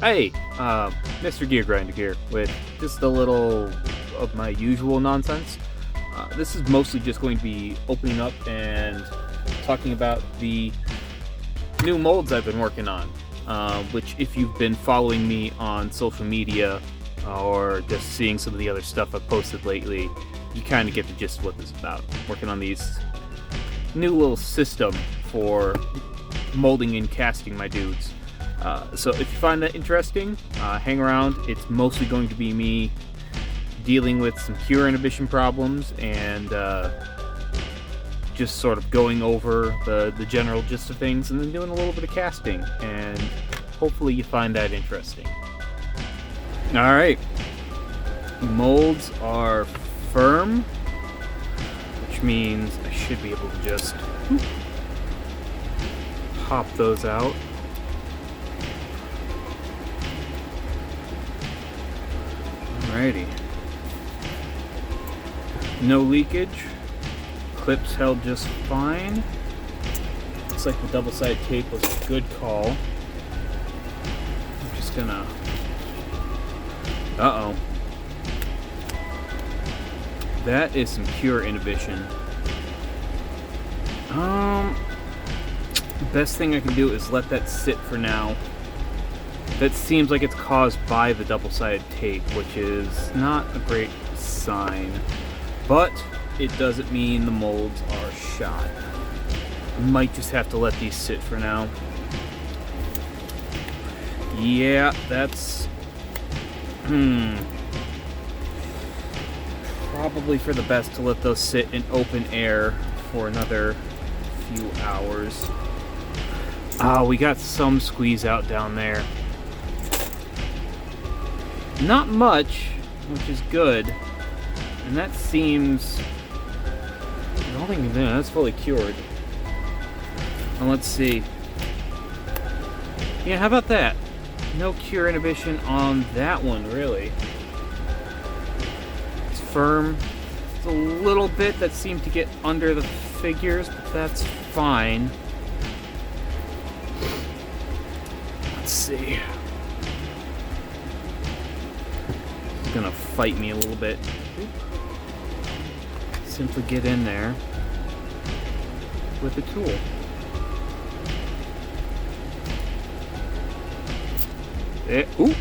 Hey, Mr. Gear Grinder here with just a little of my usual nonsense. This is mostly just going to be opening up and talking about the new molds I've been working on, which if you've been following me on social media or just seeing some of the other stuff I've posted lately, you kind of get the gist of what this is about. Working on these new little system for molding and casting my dudes. So if you find that interesting, hang around. It's mostly going to be me dealing with some cure inhibition problems and just sort of going over the general gist of things and then doing a little bit of casting, and hopefully you find that interesting. Alright, molds are firm, which means I should be able to just pop those out. Alrighty. No leakage. Clips held just fine. Looks like the double-sided tape was a good call. I'm just gonna... Uh-oh. That is some cure inhibition. Best thing I can do is let that sit for now. That seems like it's caused by the double-sided tape, which is not a great sign. But it doesn't mean the molds are shot. Might just have to let these sit for now. Yeah, that's... Probably for the best to let those sit in open air for another few hours. We got some squeeze out down there. Not much, which is good. And that seems... I don't think that's fully cured. Well, let's see. Yeah, how about that? No cure inhibition on that one, really. It's firm. It's a little bit that seemed to get under the figures, but that's fine. Let's see. It's gonna fight me a little bit. Simply get in there with a tool. Ooh.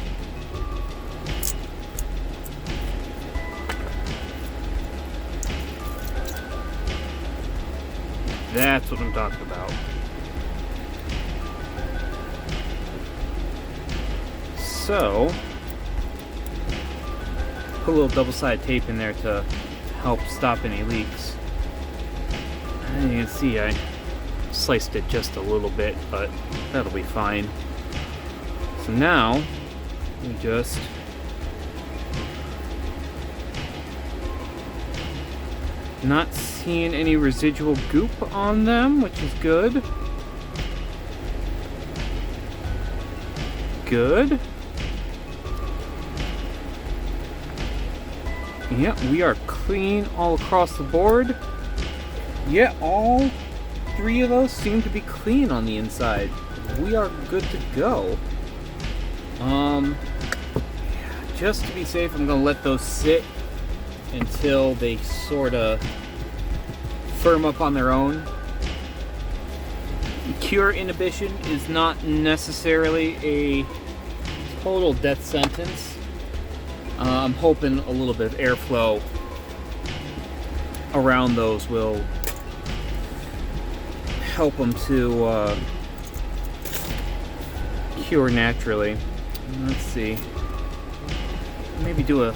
That's what I'm talking about. So, put a little double-sided tape in there to help stop any leaks. And you can see I sliced it just a little bit, but that'll be fine. So now we just not seeing any residual goop on them, which is good. Good. Yeah, we are clean all across the board. Yeah, all three of those seem to be clean on the inside. We are good to go. Just to be safe, I'm gonna let those sit until they sort of firm up on their own. Cure inhibition is not necessarily a total death sentence. I'm hoping a little bit of airflow around those will help them to cure naturally. Let's see. Maybe do a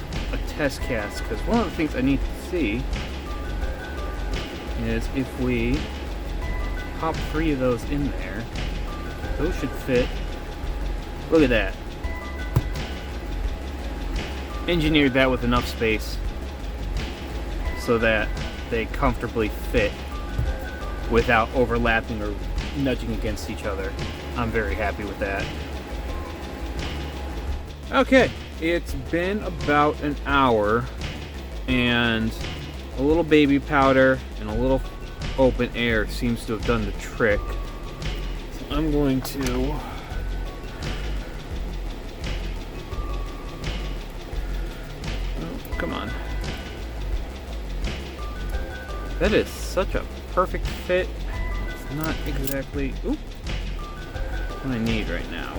test cast, because one of the things I need to see is if we pop 3 of those in there, those should fit. Look at that. Engineered that with enough space so that they comfortably fit without overlapping or nudging against each other. I'm very happy with that. Okay, it's been about an hour, and a little baby powder and a little open air seems to have done the trick. So I'm going to That is such a perfect fit. It's not exactly what I need right now.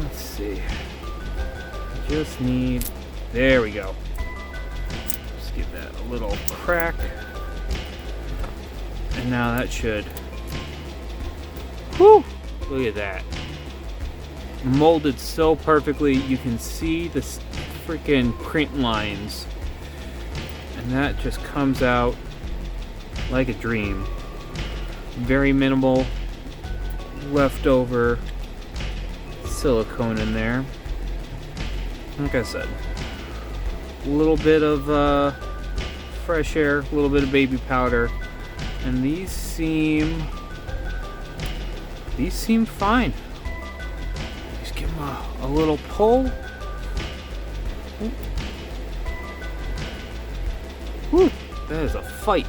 Let's see. I just need... There we go. Just give that a little crack. And now that should... Whew! Look at that. Molded so perfectly, you can see the freaking print lines. And that just comes out like a dream. Very minimal leftover silicone in there. Like I said, a little bit of fresh air, a little bit of baby powder, and these seem fine. Just give them a little pull. Whew, that is a fight.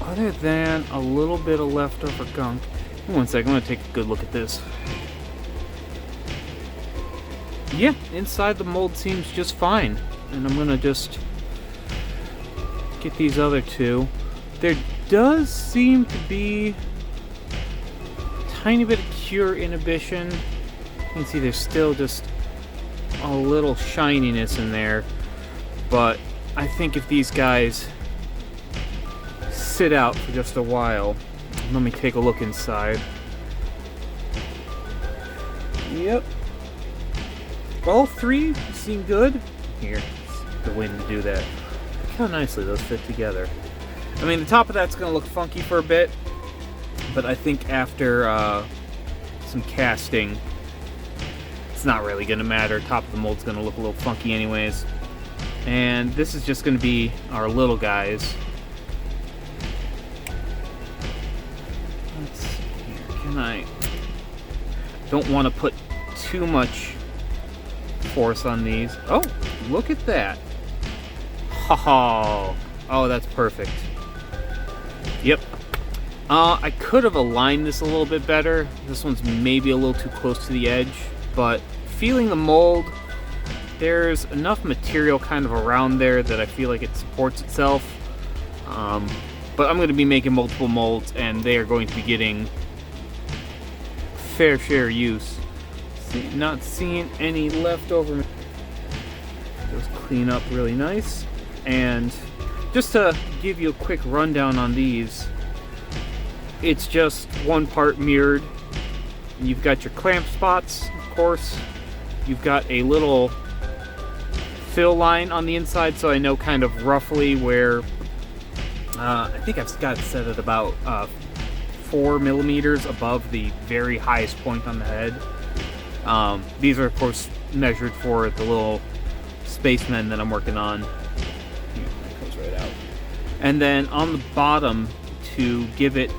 Other than a little bit of leftover gunk. One second, I'm gonna take a good look at this. Yeah, inside the mold seems just fine. And I'm gonna just get these other two. There does seem to be a tiny bit of cure inhibition. You can see there's still just a little shininess in there. But I think if these guys sit out for just a while, let me take a look inside. Yep. All three seem good. Here, the wind to do that. Look how nicely those fit together. I mean, the top of that's going to look funky for a bit, but I think after some casting, it's not really going to matter. Top of the mold's going to look a little funky anyways. And this is just going to be our little guys. Let's see here. Can I... Don't want to put too much force on these. Oh, look at that. Oh, that's perfect. Yep. I could have aligned this a little bit better. This one's maybe a little too close to the edge, but feeling the mold, there's enough material kind of around there that I feel like it supports itself. But I'm going to be making multiple molds, and they are going to be getting fair share use. Not seeing any leftover. Just clean up really nice. And just to give you a quick rundown on these, it's just one part mirrored. You've got your clamp spots, of course. You've got a little fill line on the inside, so I know kind of roughly where. I think I've got it set at about 4 millimeters above the very highest point on the head. These are, of course, measured for the little spacemen that I'm working on. That comes right out. And then on the bottom, to give it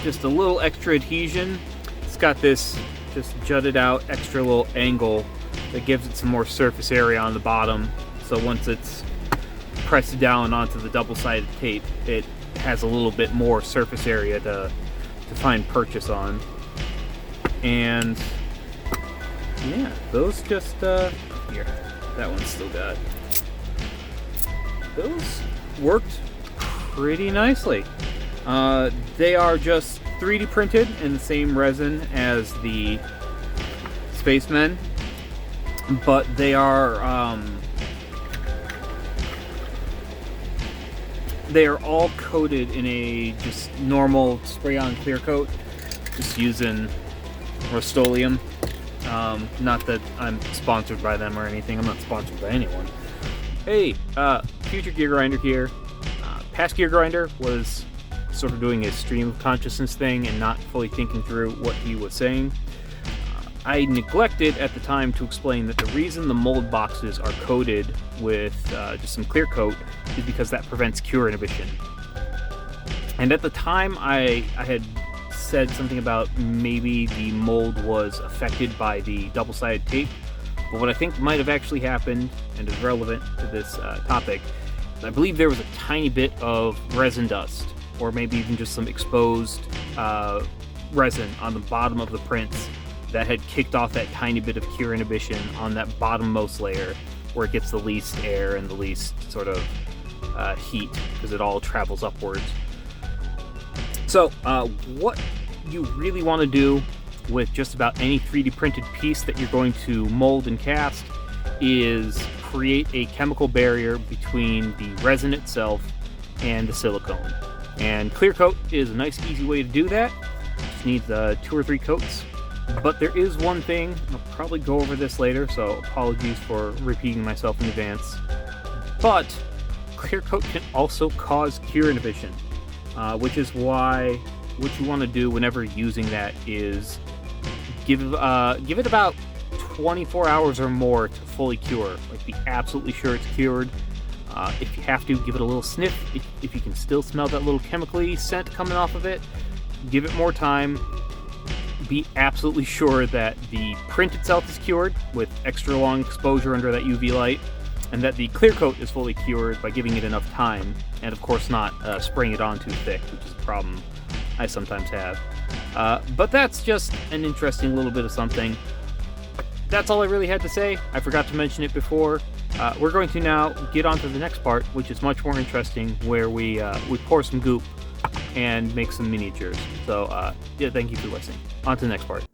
just a little extra adhesion, it's got this just jutted out extra little angle that gives it some more surface area on the bottom. So once it's pressed down onto the double-sided tape, it has a little bit more surface area to find purchase on. And yeah, those just here, that one's still got. Those worked pretty nicely. They are just 3D printed in the same resin as the spacemen, but they are all coated in a just normal spray-on clear coat, just using Rust-Oleum. Not that I'm sponsored by them or anything. I'm not sponsored by anyone. Hey, future Gear Grinder here. Past Gear Grinder was sort of doing a stream of consciousness thing and not fully thinking through what he was saying. I neglected at the time to explain that the reason the mold boxes are coated with just some clear coat is because that prevents cure inhibition. And at the time I had said something about maybe the mold was affected by the double-sided tape, but what I think might have actually happened, and is relevant to this topic, is I believe there was a tiny bit of resin dust, or maybe even just some exposed resin on the bottom of the prints that had kicked off that tiny bit of cure inhibition on that bottommost layer. where it gets the least air and the least sort of heat, because it all travels upwards. So what you really want to do with just about any 3D printed piece that you're going to mold and cast is create a chemical barrier between the resin itself and the silicone. And clear coat is a nice, easy way to do that. Just needs 2 or 3 coats. But there is one thing, I'll probably go over this later, so apologies for repeating myself in advance. But clear coat can also cause cure inhibition, which is why what you want to do whenever using that is give it about 24 hours or more to fully cure. Like, be absolutely sure it's cured. If you have to, give it a little sniff. If you can still smell that little chemically scent coming off of it, give it more time. Be absolutely sure that the print itself is cured with extra long exposure under that UV light, and that the clear coat is fully cured by giving it enough time, and of course not spraying it on too thick, which is a problem I sometimes have. But that's just an interesting little bit of something. That's all I really had to say. I forgot to mention it before. We're going to now get on to the next part, which is much more interesting, where we pour some goop and make some miniatures. So yeah, thank you for listening. On to the next part.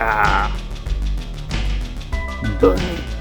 Ah. Burn it.